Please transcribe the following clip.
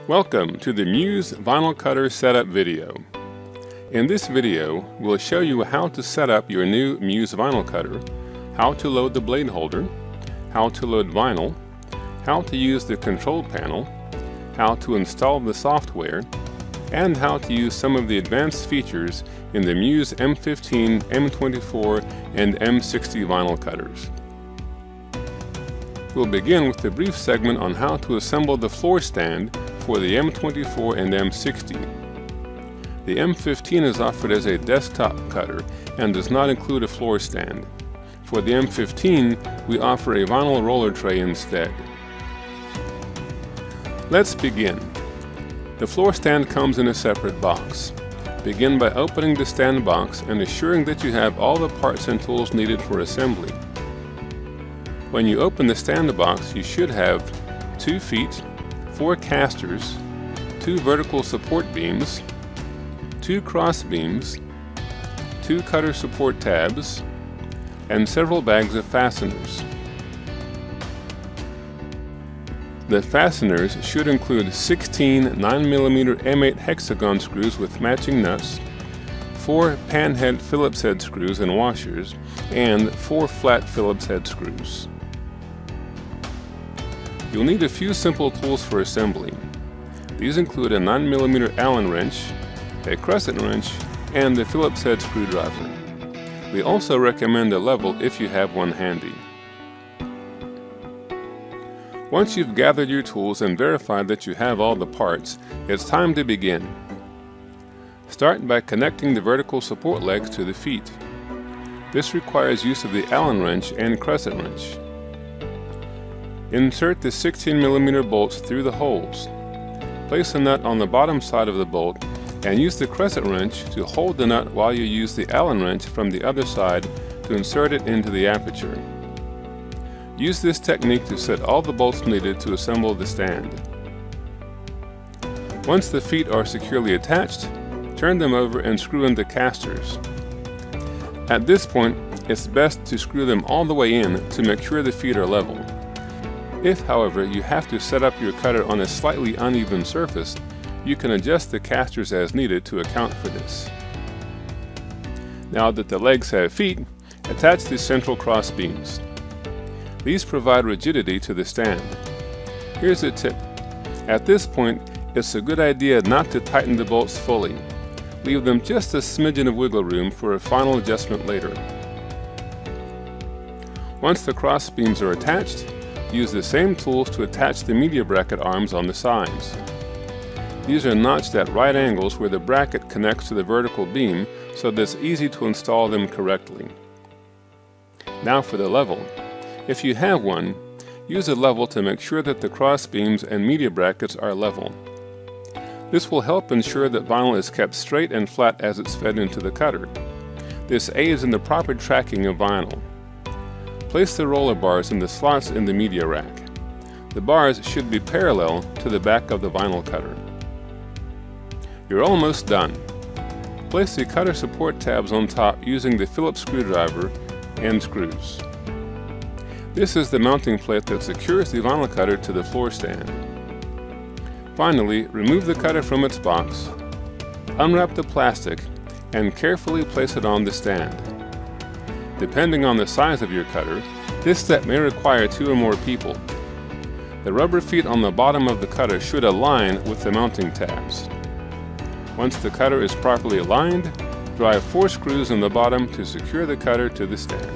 Welcome to the MUSE Vinyl Cutter Setup video. In this video, we'll show you how to set up your new MUSE vinyl cutter, how to load the blade holder, how to load vinyl, how to use the control panel, how to install the software, and how to use some of the advanced features in the MUSE M15, M24, and M60 vinyl cutters. We'll begin with a brief segment on how to assemble the floor stand for the M24 and M60. The M15 is offered as a desktop cutter and does not include a floor stand. For the M15, we offer a vinyl roller tray instead. Let's begin. The floor stand comes in a separate box. Begin by opening the stand box and assuring that you have all the parts and tools needed for assembly. When you open the stand box, you should have 2 feet, 4 casters, 2 vertical support beams, 2 cross beams, 2 cutter support tabs, and several bags of fasteners. The fasteners should include 16 9mm M8 hexagon screws with matching nuts, 4 panhead Phillips head screws and washers, and 4 flat Phillips head screws. You'll need a few simple tools for assembly. These include a 9mm Allen wrench, a crescent wrench, and a Phillips head screwdriver. We also recommend a level if you have one handy. Once you've gathered your tools and verified that you have all the parts, it's time to begin. Start by connecting the vertical support legs to the feet. This requires use of the Allen wrench and crescent wrench. Insert the 16mm bolts through the holes. Place a nut on the bottom side of the bolt and use the crescent wrench to hold the nut while you use the Allen wrench from the other side to insert it into the aperture. Use this technique to set all the bolts needed to assemble the stand. Once the feet are securely attached, turn them over and screw in the casters. At this point, it's best to screw them all the way in to make sure the feet are level. If, however, you have to set up your cutter on a slightly uneven surface, you can adjust the casters as needed to account for this. Now that the legs have feet, attach the central cross beams. These provide rigidity to the stand. Here's a tip. At this point, it's a good idea not to tighten the bolts fully. Leave them just a smidgen of wiggle room for a final adjustment later. Once the cross beams are attached, use the same tools to attach the media bracket arms on the sides. These are notched at right angles where the bracket connects to the vertical beam, so that it's easy to install them correctly. Now for the level. If you have one, use a level to make sure that the cross beams and media brackets are level. This will help ensure that vinyl is kept straight and flat as it's fed into the cutter. This aids in the proper tracking of vinyl. Place the roller bars in the slots in the media rack. The bars should be parallel to the back of the vinyl cutter. You're almost done. Place the cutter support tabs on top using the Phillips screwdriver and screws. This is the mounting plate that secures the vinyl cutter to the floor stand. Finally, remove the cutter from its box, unwrap the plastic, and carefully place it on the stand. Depending on the size of your cutter, this step may require 2 or more people. The rubber feet on the bottom of the cutter should align with the mounting tabs. Once the cutter is properly aligned, drive 4 screws in the bottom to secure the cutter to the stand.